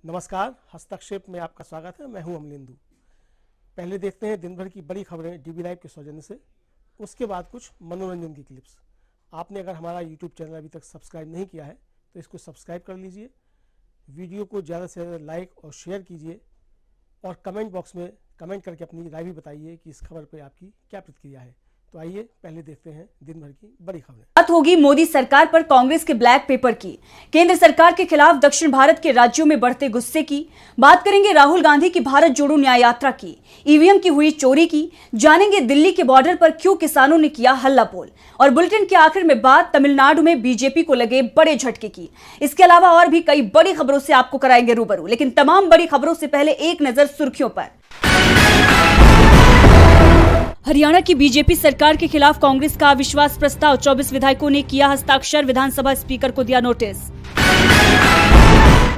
नमस्कार, हस्तक्षेप में आपका स्वागत है। मैं हूं अमलेंदु। पहले देखते हैं दिन भर की बड़ी खबरें डीबी लाइव के सौजन्य से, उसके बाद कुछ मनोरंजन की क्लिप्स। आपने अगर हमारा यूट्यूब चैनल अभी तक सब्सक्राइब नहीं किया है तो इसको सब्सक्राइब कर लीजिए। वीडियो को ज़्यादा से ज़्यादा लाइक और शेयर कीजिए और कमेंट बॉक्स में कमेंट करके अपनी राय भी बताइए कि इस खबर पर आपकी क्या प्रतिक्रिया है। तो आइए पहले देखते हैं दिन भर की बड़ी खबरें। बात होगी मोदी सरकार पर कांग्रेस के ब्लैक पेपर की। केंद्र सरकार के खिलाफ दक्षिण भारत के राज्यों में बढ़ते गुस्से की। बात करेंगे राहुल गांधी की भारत जोड़ो न्याय यात्रा की, ईवीएम की हुई चोरी की, जानेंगे दिल्ली के बॉर्डर पर क्यों किसानों ने किया हल्ला बोल, और बुलेटिन के आखिर में बात तमिलनाडु में बीजेपी को लगे बड़े झटके की। इसके अलावा और भी कई बड़ी खबरों से आपको कराएंगे रूबरू, लेकिन तमाम बड़ी खबरों से पहले एक नजर सुर्खियों पर। हरियाणा की बीजेपी सरकार के खिलाफ कांग्रेस का अविश्वास प्रस्ताव, 24 विधायकों ने किया हस्ताक्षर, विधानसभा स्पीकर को दिया नोटिस।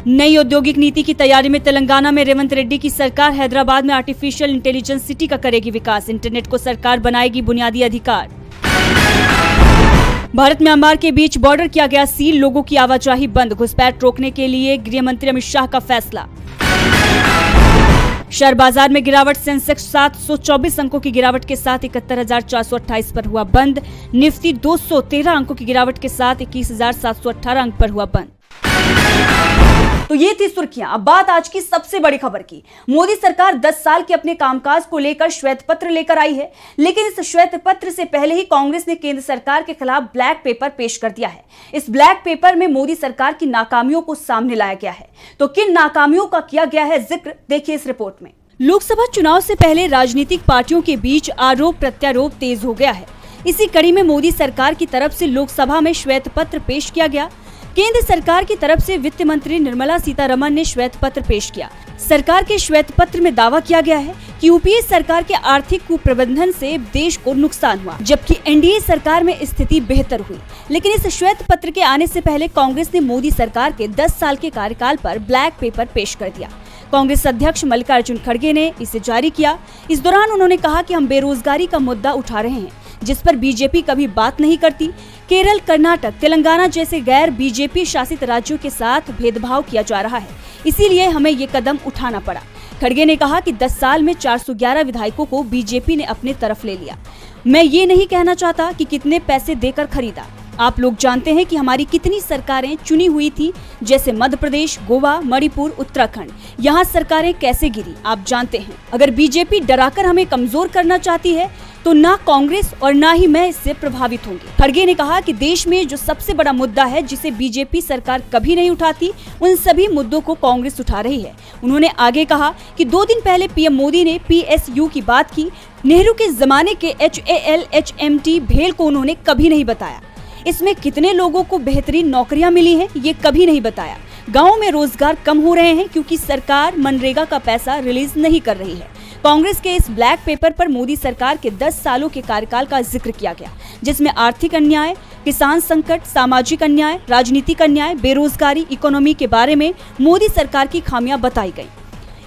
नई औद्योगिक नीति की तैयारी में तेलंगाना में रेवंत रेड्डी की सरकार, हैदराबाद में आर्टिफिशियल इंटेलिजेंस सिटी का करेगी विकास, इंटरनेट को सरकार बनाएगी बुनियादी अधिकार। भारत म्यांमार के बीच बॉर्डर किया गया सील, लोगों की आवाजाही बंद, घुसपैठ रोकने के लिए गृह मंत्री अमित शाह का फैसला। शेयर बाजार में गिरावट, सेंसेक्स 724 अंकों की गिरावट के साथ 71,428 पर हुआ बंद, निफ्टी 213 अंकों की गिरावट के साथ 21,718 अंक पर हुआ बंद। तो ये थी सुर्खियां। अब बात आज की सबसे बड़ी खबर की। मोदी सरकार 10 साल के अपने कामकाज को लेकर श्वेत पत्र लेकर आई है, लेकिन इस श्वेत पत्र से पहले ही कांग्रेस ने केंद्र सरकार के खिलाफ ब्लैक पेपर पेश कर दिया है। इस ब्लैक पेपर में मोदी सरकार की नाकामियों को सामने लाया गया है। तो किन नाकामियों का किया गया है जिक्र, देखिए इस रिपोर्ट में। लोकसभा चुनाव से पहले राजनीतिक पार्टियों के बीच आरोप प्रत्यारोप तेज हो गया है। इसी कड़ी में मोदी सरकार की तरफ से लोकसभा में श्वेत पत्र पेश किया गया। केंद्र सरकार की तरफ से वित्त मंत्री निर्मला सीतारमण ने श्वेत पत्र पेश किया। सरकार के श्वेत पत्र में दावा किया गया है कि यूपीए सरकार के आर्थिक कुप्रबंधन से देश को नुकसान हुआ, जबकि एनडीए सरकार में स्थिति बेहतर हुई। लेकिन इस श्वेत पत्र के आने से पहले कांग्रेस ने मोदी सरकार के 10 साल के कार्यकाल पर ब्लैक पेपर पेश कर दिया। कांग्रेस अध्यक्ष मल्लिकार्जुन खड़गे ने इसे जारी किया। इस दौरान उन्होंने कहा कि हम बेरोजगारी का मुद्दा उठा रहे हैं, जिस पर बीजेपी कभी बात नहीं करती। केरल, कर्नाटक, तेलंगाना जैसे गैर बीजेपी शासित राज्यों के साथ भेदभाव किया जा रहा है, इसीलिए हमें ये कदम उठाना पड़ा। खड़गे ने कहा कि 10 साल में 411 विधायकों को बीजेपी ने अपने तरफ ले लिया। मैं ये नहीं कहना चाहता कि कितने पैसे देकर खरीदा। आप लोग जानते हैं कि हमारी कितनी सरकारें चुनी हुई थी, जैसे मध्य प्रदेश, गोवा, मणिपुर, उत्तराखंड। यहाँ सरकारें कैसे गिरी आप जानते हैं। अगर बीजेपी डराकर हमें कमजोर करना चाहती है तो ना कांग्रेस और ना ही मैं इससे प्रभावित होंगी। खड़गे ने कहा कि देश में जो सबसे बड़ा मुद्दा है जिसे बीजेपी सरकार कभी नहीं उठाती, उन सभी मुद्दों को कांग्रेस उठा रही है। उन्होंने आगे कहा कि 2 दिन पहले पीएम मोदी ने पीएसयू की बात की। नेहरू के जमाने के HAL, HMT भेल को उन्होंने कभी नहीं बताया। इसमें कितने लोगों को बेहतरीन नौकरियां मिली हैं, ये कभी नहीं बताया। गाँव में रोजगार कम हो रहे हैं क्योंकि सरकार मनरेगा का पैसा रिलीज नहीं कर रही है। कांग्रेस के इस ब्लैक पेपर पर मोदी सरकार के 10 सालों के कार्यकाल का जिक्र किया गया, जिसमें आर्थिक अन्याय, किसान संकट, सामाजिक अन्याय, राजनीतिक अन्याय, बेरोजगारी, इकोनॉमी के बारे में मोदी सरकार की खामियां बताई गई।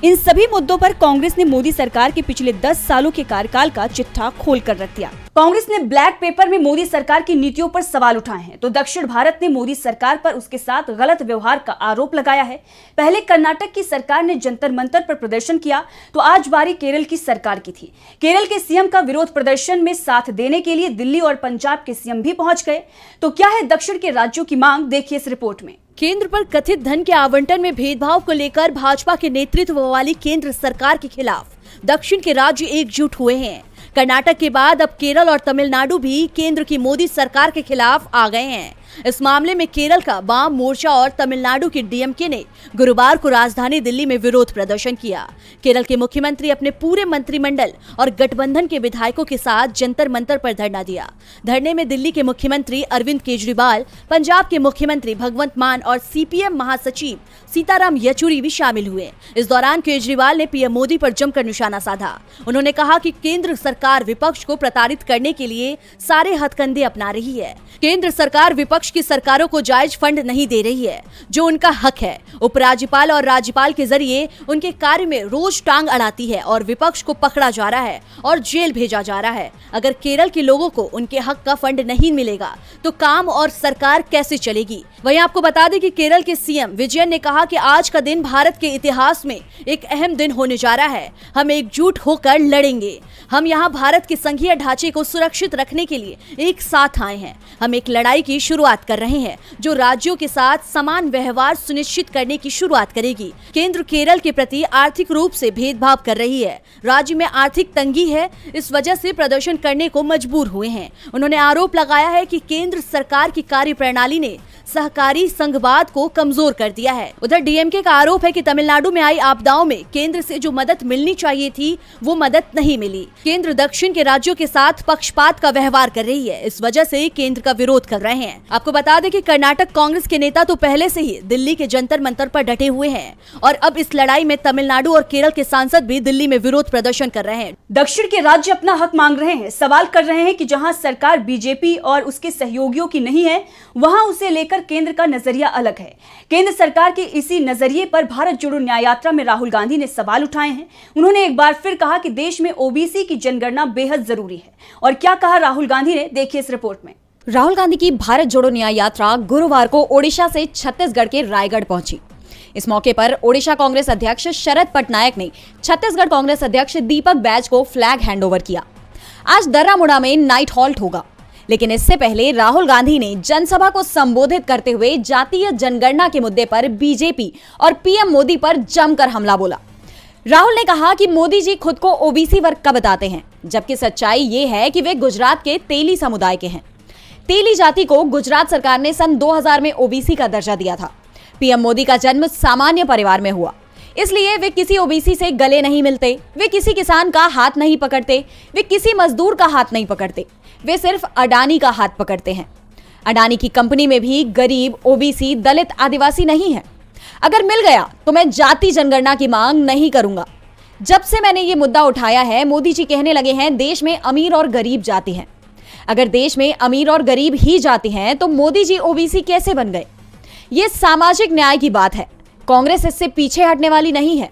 इन सभी मुद्दों पर कांग्रेस ने मोदी सरकार के पिछले 10 सालों के कार्यकाल का चिट्ठा खोल कर रख दिया। कांग्रेस ने ब्लैक पेपर में मोदी सरकार की नीतियों पर सवाल उठाए हैं। तो दक्षिण भारत ने मोदी सरकार पर उसके साथ गलत व्यवहार का आरोप लगाया है। पहले कर्नाटक की सरकार ने जंतर मंतर पर प्रदर्शन किया, तो आज बारी केरल की सरकार की थी। केरल के सीएम का विरोध प्रदर्शन में साथ देने के लिए दिल्ली और पंजाब के सीएम भी पहुंच गए। तो क्या है दक्षिण के राज्यों की मांग, देखिए इस रिपोर्ट में। केंद्र पर कथित धन के आवंटन में भेदभाव को लेकर भाजपा के नेतृत्व वाली केंद्र सरकार के खिलाफ दक्षिण के राज्य एकजुट हुए हैं। कर्नाटक के बाद अब केरल और तमिलनाडु भी केंद्र की मोदी सरकार के खिलाफ आ गए हैं। इस मामले में केरल का वाम मोर्चा और तमिलनाडु की डीएमके ने गुरुवार को राजधानी दिल्ली में विरोध प्रदर्शन किया। केरल के मुख्यमंत्री अपने पूरे मंत्रिमंडल और गठबंधन के विधायकों के साथ जंतर मंतर पर धरना दिया। धरने में दिल्ली के मुख्यमंत्री अरविंद केजरीवाल, पंजाब के मुख्यमंत्री भगवंत मान और सीपीएम महासचिव सीताराम येचुरी भी शामिल हुए। इस दौरान केजरीवाल ने पीएम मोदी पर जमकर निशाना साधा। उन्होंने कहा कि केंद्र सरकार विपक्ष को प्रताड़ित करने के लिए सारे हथकंडे अपना रही है। केंद्र सरकार विपक्ष की सरकारों को जायज फंड नहीं दे रही है, जो उनका हक है। उपराज्यपाल और राज्यपाल के जरिए उनके कार्य में रोज टांग अड़ाती है और विपक्ष को पकड़ा जा रहा है और जेल भेजा जा रहा है। अगर केरल के लोगों को उनके हक का फंड नहीं मिलेगा तो काम और सरकार कैसे चलेगी, वहीं आपको बता दें कि केरल के सीएम विजयन ने कहा कि आज का दिन भारत के इतिहास में एक अहम दिन होने जा रहा है। हम एकजुट होकर लड़ेंगे। हम यहाँ भारत के संघीय ढांचे को सुरक्षित रखने के लिए एक साथ आए हैं। हम एक लड़ाई की शुरुआत कर रहे हैं जो राज्यों के साथ समान व्यवहार सुनिश्चित करने की शुरुआत करेगी। केंद्र केरल के प्रति आर्थिक रूप से भेदभाव कर रही है। राज्य में आर्थिक तंगी है, इस वजह से प्रदर्शन करने को मजबूर हुए हैं। उन्होंने आरोप लगाया है कि केंद्र सरकार की कार्यप्रणाली ने सहकारी संघवाद को कमजोर कर दिया है। उधर डीएमके का आरोप है कि तमिलनाडु में आई आपदाओं में केंद्र से जो मदद मिलनी चाहिए थी वो मदद नहीं मिली। केंद्र दक्षिण के राज्यों के साथ पक्षपात का व्यवहार कर रही है, इस वजह से केंद्र का विरोध कर रहे हैं। आपको बता दें कि कर्नाटक कांग्रेस के नेता तो पहले से ही दिल्ली के जंतर मंतर पर डटे हुए हैं और अब इस लड़ाई में तमिलनाडु और केरल के सांसद भी दिल्ली में विरोध प्रदर्शन कर रहे हैं। दक्षिण के राज्य अपना हक मांग रहे हैं, सवाल कर रहे हैं कि जहां सरकार बीजेपी और उसके सहयोगियों की नहीं है, वहां उसे लेकर केंद्र का नजरिया अलग है। केंद्र सरकार के इसी नजरिए पर भारत जोड़ो न्याय यात्रा में राहुल गांधी ने सवाल उठाए हैं। उन्होंने एक बार फिर कहा कि देश में ओबीसी की जनगणना बेहद जरूरी है। और क्या कहा राहुल गांधी ने, देखिए इस रिपोर्ट में। राहुल गांधी की भारत जोड़ो न्याय यात्रा गुरुवार को ओडिशा से छत्तीसगढ़ के रायगढ़ पहुंची। इस मौके पर ओडिशा कांग्रेस अध्यक्ष शरद पटनायक ने छत्तीसगढ़ कांग्रेस अध्यक्ष दीपक बैज को फ्लैग हैंडओवर किया। आज दर्रामुड़ा में नाइट हॉल्ट होगा, लेकिन इससे पहले राहुल गांधी ने जनसभा को संबोधित करते हुए जातीय जनगणना के मुद्दे पर बीजेपी और पीएम मोदी पर जमकर हमला बोला। राहुल ने कहा कि मोदी जी खुद को ओबीसी वर्ग का बताते हैं, जबकि सच्चाई ये है कि वे गुजरात के तेली समुदाय के हैं। तेली जाति को गुजरात सरकार ने सन 2000 में ओबीसी का दर्जा दिया था। पीएम मोदी का जन्म सामान्य परिवार में हुआ, इसलिए वे किसी ओबीसी से गले नहीं मिलते, वे किसी किसान का हाथ नहीं पकड़ते, वे किसी मजदूर का हाथ नहीं पकड़ते, वे सिर्फ अडानी का हाथ पकड़ते हैं। अडानी की कंपनी में भी गरीब, ओबीसी, दलित, आदिवासी नहीं है। अगर मिल गया तो मैं जाति जनगणना की मांग नहीं करूंगा। जब से मैंने ये मुद्दा उठाया है, मोदी जी कहने लगे हैं देश में अमीर और गरीब जाति हैं। अगर देश में अमीर और गरीब ही जाति हैं तो मोदी जी ओबीसी कैसे बन गए? ये सामाजिक न्याय की बात है, कांग्रेस इससे पीछे हटने वाली नहीं है।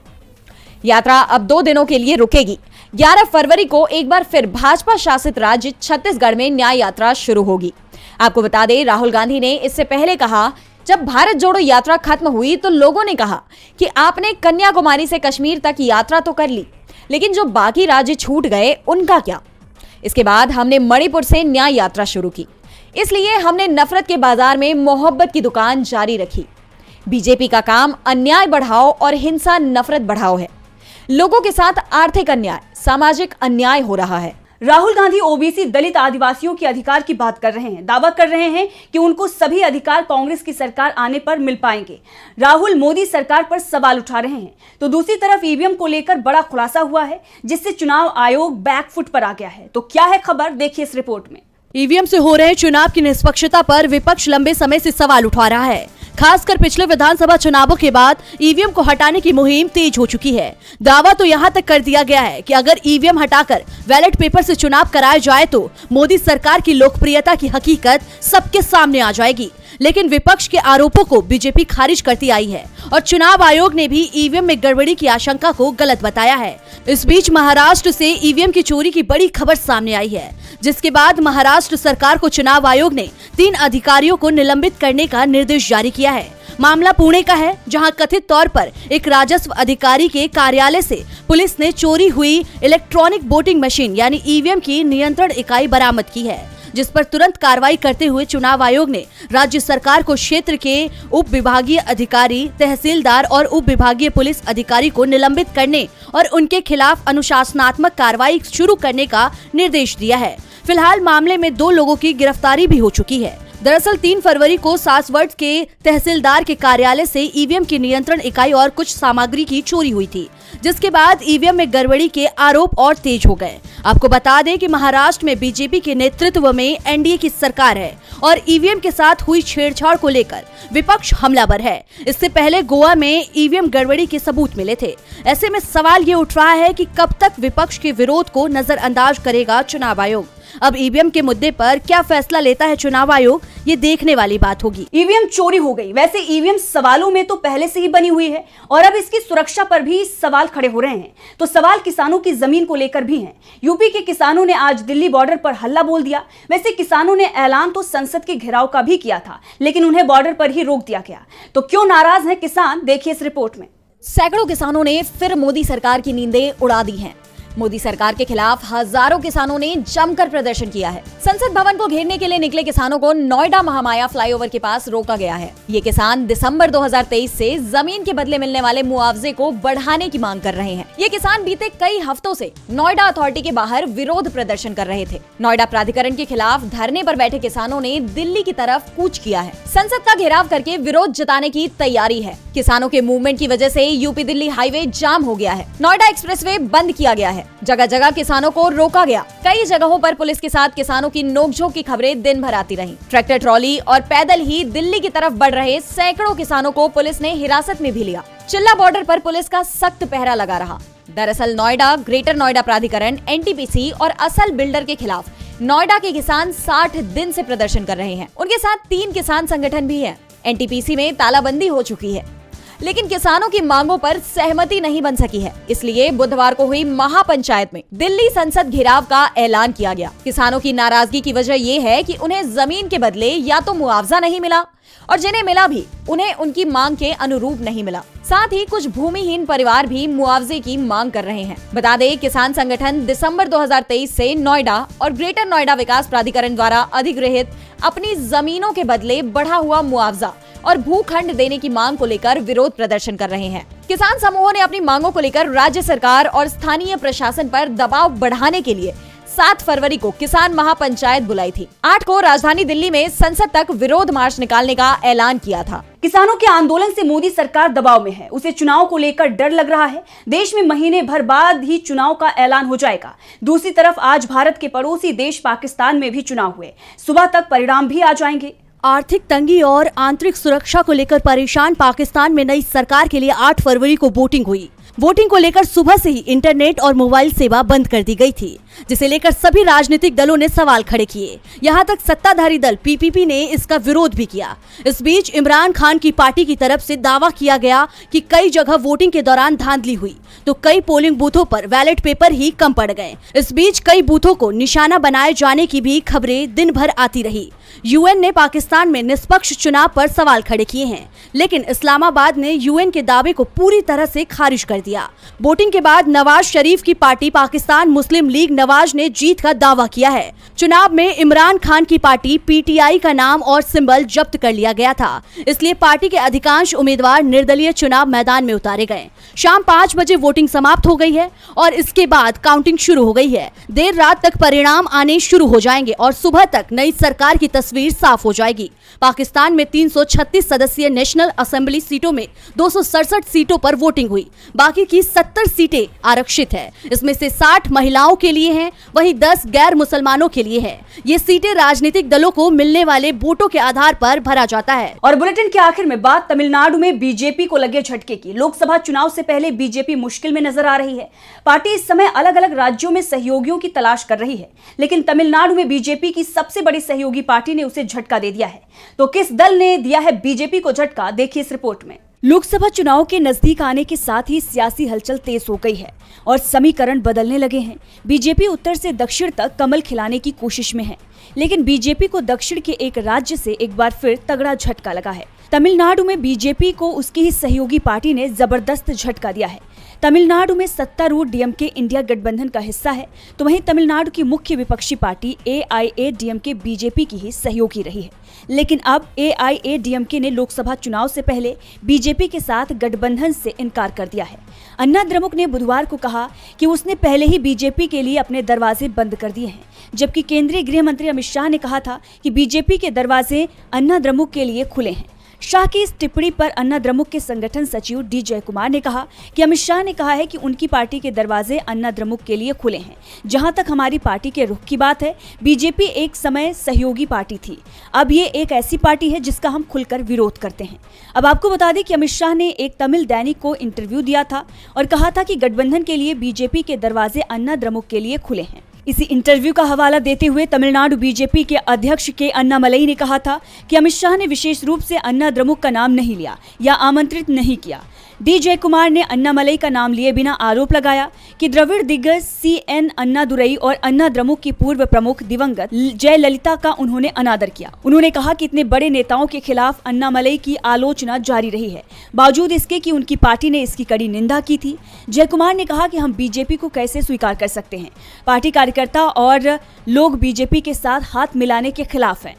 यात्रा अब 2 दिनों के लिए रुकेगी। 11 फरवरी को एक बार फिर भाजपा शासित राज्य छत्तीसगढ़ में न्याय यात्रा शुरू होगी। आपको बता दें, राहुल गांधी ने इससे पहले कहा, जब भारत जोड़ो यात्रा खत्म हुई तो लोगों ने कहा कि आपने कन्याकुमारी से कश्मीर तक यात्रा तो कर ली, लेकिन जो बाकी राज्य छूट गए उनका क्या? इसके बाद हमने मणिपुर से न्याय यात्रा शुरू की, इसलिए हमने नफरत के बाजार में मोहब्बत की दुकान जारी रखी। बीजेपी का काम अन्याय बढ़ाओ और हिंसा नफरत बढ़ाओ है। लोगों के साथ आर्थिक अन्याय, सामाजिक अन्याय हो रहा है। राहुल गांधी ओबीसी, दलित, आदिवासियों के अधिकार की बात कर रहे हैं। दावा कर रहे हैं कि उनको सभी अधिकार कांग्रेस की सरकार आने पर मिल पाएंगे। राहुल मोदी सरकार पर सवाल उठा रहे हैं। तो दूसरी तरफ ईवीएम को लेकर बड़ा खुलासा हुआ है, जिससे चुनाव आयोग बैकफुट पर आ गया है। तो क्या है खबर, देखिए इस रिपोर्ट में। ईवीएम से हो रहे चुनाव की निष्पक्षता पर विपक्ष लंबे समय से सवाल उठा रहा है। खासकर पिछले विधानसभा चुनावों के बाद ईवीएम को हटाने की मुहिम तेज हो चुकी है। दावा तो यहां तक कर दिया गया है कि अगर ईवीएम हटाकर बैलेट पेपर से चुनाव कराया जाए तो मोदी सरकार की लोकप्रियता की हकीकत सबके सामने आ जाएगी। लेकिन विपक्ष के आरोपों को बीजेपी खारिज करती आई है और चुनाव आयोग ने भी ईवीएम में गड़बड़ी की आशंका को गलत बताया है। इस बीच महाराष्ट्र से ईवीएम की चोरी की बड़ी खबर सामने आई है, जिसके बाद महाराष्ट्र सरकार को चुनाव आयोग ने 3 अधिकारियों को निलंबित करने का निर्देश जारी किया है। मामला पुणे का है, जहां कथित तौर पर एक राजस्व अधिकारी के कार्यालय से पुलिस ने चोरी हुई इलेक्ट्रॉनिक वोटिंग मशीन यानी ईवीएम की नियंत्रण इकाई बरामद की है, जिस पर तुरंत कार्रवाई करते हुए चुनाव आयोग ने राज्य सरकार को क्षेत्र के उप विभागीय अधिकारी, तहसीलदार और उप विभागीय पुलिस अधिकारी को निलंबित करने और उनके खिलाफ अनुशासनात्मक कार्रवाई शुरू करने का निर्देश दिया है। फिलहाल मामले में 2 लोगों की गिरफ्तारी भी हो चुकी है। दरअसल 3 फरवरी को सासवड़ के तहसीलदार के कार्यालय से ईवीएम की नियंत्रण इकाई और कुछ सामग्री की चोरी हुई थी, जिसके बाद ईवीएम में गड़बड़ी के आरोप और तेज हो गए। आपको बता दें कि महाराष्ट्र में बीजेपी के नेतृत्व में एनडीए की सरकार है और ईवीएम के साथ हुई छेड़छाड़ को लेकर विपक्ष हमलावर है। इससे पहले गोवा में ईवीएम गड़बड़ी के सबूत मिले थे। ऐसे में सवाल ये उठ रहा है कि कब तक विपक्ष के विरोध को नजरअंदाज करेगा चुनाव आयोग। अब ईवीएम के मुद्दे पर क्या फैसला लेता है चुनाव आयोग, ये देखने वाली बात होगी। ईवीएम चोरी हो गई। वैसे ईवीएम सवालों में तो पहले से ही बनी हुई है और अब इसकी सुरक्षा पर भी सवाल खड़े हो रहे हैं। तो सवाल किसानों की जमीन को लेकर भी हैं। यूपी के किसानों ने आज दिल्ली बॉर्डर पर हल्ला बोल दिया। वैसे किसानों ने ऐलान तो संसद के घेराव का भी किया था, लेकिन उन्हें बॉर्डर पर ही रोक दिया गया। तो क्यों नाराज हैं किसान, देखिए इस रिपोर्ट में। सैकड़ों किसानों ने फिर मोदी सरकार की नींदें उड़ा दी हैं। मोदी सरकार के खिलाफ हजारों किसानों ने जमकर प्रदर्शन किया है। संसद भवन को घेरने के लिए निकले किसानों को नोएडा महामाया फ्लाईओवर के पास रोका गया है। ये किसान दिसंबर 2023 से जमीन के बदले मिलने वाले मुआवजे को बढ़ाने की मांग कर रहे हैं। ये किसान बीते कई हफ्तों से नोएडा अथॉरिटी के बाहर विरोध प्रदर्शन कर रहे थे। नोएडा प्राधिकरण के खिलाफ धरने पर बैठे किसानों ने दिल्ली की तरफ कूच किया है। संसद का घेराव करके विरोध जताने की तैयारी है। किसानों के मूवमेंट की वजह से यूपी दिल्ली हाईवे जाम हो गया है। नोएडा एक्सप्रेसवे बंद किया गया है। जगह जगह किसानों को रोका गया। कई जगहों पर पुलिस के साथ किसानों की नोकझोंक की खबरें दिन भर आती रहीं। ट्रैक्टर ट्रॉली और पैदल ही दिल्ली की तरफ बढ़ रहे सैकड़ों किसानों को पुलिस ने हिरासत में भी लिया। चिल्ला बॉर्डर पर पुलिस का सख्त पहरा लगा रहा। दरअसल नोएडा, ग्रेटर नोएडा प्राधिकरण, एनटीपीसी और असल बिल्डर के खिलाफ नोएडा के किसान 60 दिन से प्रदर्शन कर रहे हैं। उनके साथ 3 किसान संगठन भी हैं। एनटीपीसी में तालाबंदी हो चुकी है, लेकिन किसानों की मांगों पर सहमति नहीं बन सकी है। इसलिए बुधवार को हुई महापंचायत में दिल्ली संसद घेराव का ऐलान किया गया। किसानों की नाराजगी की वजह ये है कि उन्हें जमीन के बदले या तो मुआवजा नहीं मिला और जिन्हें मिला भी उन्हें उनकी मांग के अनुरूप नहीं मिला। साथ ही कुछ भूमिहीन परिवार भी मुआवजे की मांग कर रहे हैं। बता दें, किसान संगठन दिसंबर 2023 से नोएडा और ग्रेटर नोएडा विकास प्राधिकरण द्वारा अधिग्रहित अपनी जमीनों के बदले बढ़ा हुआ मुआवजा और भूखंड देने की मांग को लेकर विरोध प्रदर्शन कर रहे हैं। किसान समूहों ने अपनी मांगों को लेकर राज्य सरकार और स्थानीय प्रशासन पर दबाव बढ़ाने के लिए 7 फरवरी को किसान महापंचायत बुलाई थी। 8 को राजधानी दिल्ली में संसद तक विरोध मार्च निकालने का ऐलान किया था। किसानों के आंदोलन से मोदी सरकार दबाव में है। उसे चुनाव को लेकर डर लग रहा है। देश में महीने भर बाद ही चुनाव का ऐलान हो जाएगा। दूसरी तरफ आज भारत के पड़ोसी देश पाकिस्तान में भी चुनाव हुए। सुबह तक परिणाम भी आ जाएंगे। आर्थिक तंगी और आंतरिक सुरक्षा को लेकर परेशान पाकिस्तान में नई सरकार के लिए 8 फरवरी को वोटिंग हुई। वोटिंग को लेकर सुबह से ही इंटरनेट और मोबाइल सेवा बंद कर दी गई थी, जिसे लेकर सभी राजनीतिक दलों ने सवाल खड़े किए। यहां तक सत्ताधारी दल पीपीपी ने इसका विरोध भी किया। इस बीच इमरान खान की पार्टी की तरफ से दावा किया गया कि कई जगह वोटिंग के दौरान धांधली हुई, तो कई पोलिंग बूथों पर बैलेट पेपर ही कम पड़ गए। इस बीच कई बूथों को निशाना बनाए जाने की भी खबरें दिन भर आती रही। यूएन ने पाकिस्तान में निष्पक्ष चुनाव पर सवाल खड़े किए हैं, लेकिन इस्लामाबाद ने यूएन के दावे को पूरी तरह से खारिज कर दिया। वोटिंग के बाद नवाज शरीफ की पार्टी पाकिस्तान मुस्लिम लीग नवाज ने जीत का दावा किया है। चुनाव में इमरान खान की पार्टी पीटीआई का नाम और सिंबल जब्त कर लिया गया था, इसलिए पार्टी के अधिकांश उम्मीदवार निर्दलीय चुनाव मैदान में उतारे गए। शाम 5 बजे वोटिंग समाप्त हो गई है और इसके बाद काउंटिंग शुरू हो गई है। देर रात तक परिणाम आने शुरू हो जाएंगे और सुबह तक नई सरकार की तस्वीर साफ हो जाएगी। पाकिस्तान में 336 सदस्यीय नेशनल असेंबली सीटों में 267 सीटों पर वोटिंग हुई। बाकी की 70 सीटें आरक्षित है। इसमें से 60 महिलाओं के लिए हैं, वहीं 10 गैर मुसलमानों के लिए है। ये सीटें राजनीतिक दलों को मिलने वाले वोटों के आधार पर भरा जाता है। और बुलेटिन के आखिर में बात तमिलनाडु में बीजेपी को लगे झटके की। लोकसभा चुनाव से पहले बीजेपी मुश्किल में नजर आ रही है। पार्टी इस समय अलग अलग राज्यों में सहयोगियों की तलाश कर रही है, लेकिन तमिलनाडु में बीजेपी की सबसे बड़ी सहयोगी पार्टी ने उसे झटका दे दिया है। तो किस दल ने दिया है बीजेपी को झटका, देखिए इस रिपोर्ट में। लोकसभा चुनाव के नजदीक आने के साथ ही सियासी हलचल तेज हो गई है और समीकरण बदलने लगे हैं। बीजेपी उत्तर से दक्षिण तक कमल खिलाने की कोशिश में है, लेकिन बीजेपी को दक्षिण के एक राज्य से एक बार फिर तगड़ा झटका लगा है। तमिलनाडु में बीजेपी को उसकी ही सहयोगी पार्टी ने जबरदस्त झटका दिया है। तमिलनाडु में सत्तारूढ़ डीएमके इंडिया गठबंधन का हिस्सा है, तो वहीं तमिलनाडु की मुख्य विपक्षी पार्टी एआईएडीएमके बीजेपी की ही सहयोगी रही है। लेकिन अब एआईएडीएमके ने लोकसभा चुनाव से पहले बीजेपी के साथ गठबंधन से इनकार कर दिया है। अन्ना द्रमुक ने बुधवार को कहा कि उसने पहले ही बीजेपी के लिए अपने दरवाजे बंद कर दिए हैं, जबकि केंद्रीय गृह मंत्री अमित शाह ने कहा था कि बीजेपी के दरवाजे अन्ना द्रमुक के लिए खुले हैं। शाह की इस टिप्पणी पर अन्ना द्रमुक के संगठन सचिव डी जयकुमार ने कहा कि अमित शाह ने कहा है कि उनकी पार्टी के दरवाजे अन्ना द्रमुक के लिए खुले हैं। जहां तक हमारी पार्टी के रुख की बात है, बीजेपी एक समय सहयोगी पार्टी थी, अब ये एक ऐसी पार्टी है जिसका हम खुलकर विरोध करते हैं। अब आपको बता दें कि अमित शाह ने एक तमिल दैनिक को इंटरव्यू दिया था और कहा था कि गठबंधन के लिए बीजेपी के दरवाजे अन्ना द्रमुक के लिए खुले हैं। इसी इंटरव्यू का हवाला देते हुए तमिलनाडु बीजेपी के अध्यक्ष के अन्नामलई ने कहा था कि अमित शाह ने विशेष रूप से अन्ना द्रमुक का नाम नहीं लिया या आमंत्रित नहीं किया। डी जयकुमार ने अन्नामलई का नाम लिए बिना आरोप लगाया कि द्रविड़ दिग्गज CN अन्नादुरई और अन्ना द्रमुक की पूर्व प्रमुख दिवंगत जयललिता का उन्होंने अनादर किया। उन्होंने कहा कि इतने बड़े नेताओं के खिलाफ अन्नामलई की आलोचना जारी रही है, बावजूद इसके कि उनकी पार्टी ने इसकी कड़ी निंदा की थी। जयकुमार ने कहा कि हम बीजेपी को कैसे स्वीकार कर सकते हैं। पार्टी कार्यकर्ता और लोग बीजेपी के साथ हाथ मिलाने के खिलाफ हैं।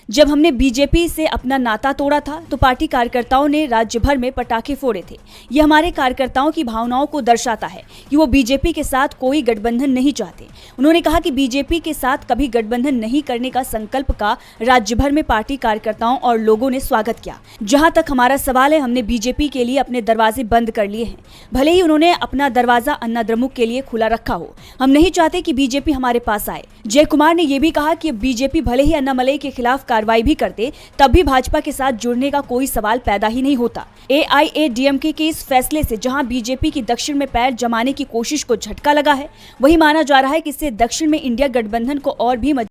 जब हमने बीजेपी से अपना नाता तोड़ा था तो पार्टी कार्यकर्ताओं ने राज्य भर में पटाखे फोड़े थे। ये हमारे कार्यकर्ताओं की भावनाओं को दर्शाता है कि वो बीजेपी के साथ कोई गठबंधन नहीं चाहते। उन्होंने कहा कि बीजेपी के साथ कभी गठबंधन नहीं करने का संकल्प का राज्य भर में पार्टी कार्यकर्ताओं और लोगों ने स्वागत किया। जहां तक हमारा सवाल है, हमने बीजेपी के लिए अपने दरवाजे बंद कर लिए हैं, भले ही उन्होंने अपना दरवाजा अन्ना द्रमुक के लिए खुला रखा हो। हम नहीं चाहते कि बीजेपी हमारे पास आए। जयकुमार ने यह भी कहा कि बीजेपी भले ही अन्नामलई के खिलाफ कार्रवाई भी करते, तब भी भाजपा के साथ जुड़ने का कोई सवाल पैदा ही नहीं होता। AIADMK के इस फैसले से जहां बीजेपी की दक्षिण में पैर जमाने की कोशिश को झटका लगा है, वही माना जा रहा है कि इससे दक्षिण में इंडिया गठबंधन को और भी मैम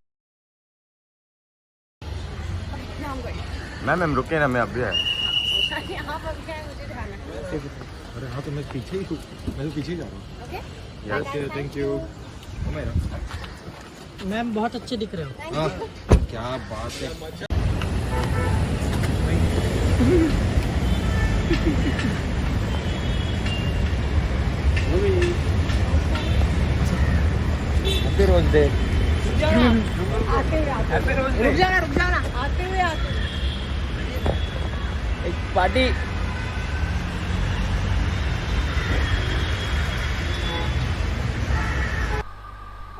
रुके ना, मैं अभी है। अरे हाँ, तो मैं पीछे ही हूँ, मैं तो पीछे ही जा रहा हूँ। थैंक यू मैम, बहुत अच्छे दिख रहे हो। हाँ, क्या बात है। Happy rose day. रुक जाना आते हुए एक पार्टी।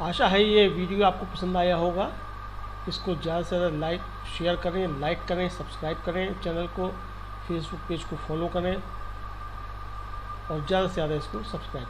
आशा है ये वीडियो आपको पसंद आया होगा। इसको ज़्यादा से ज़्यादा शेयर करें, लाइक करें, सब्सक्राइब करें चैनल को, फेसबुक पेज को फॉलो करें और ज़्यादा से ज़्यादा इसको सब्सक्राइब करें।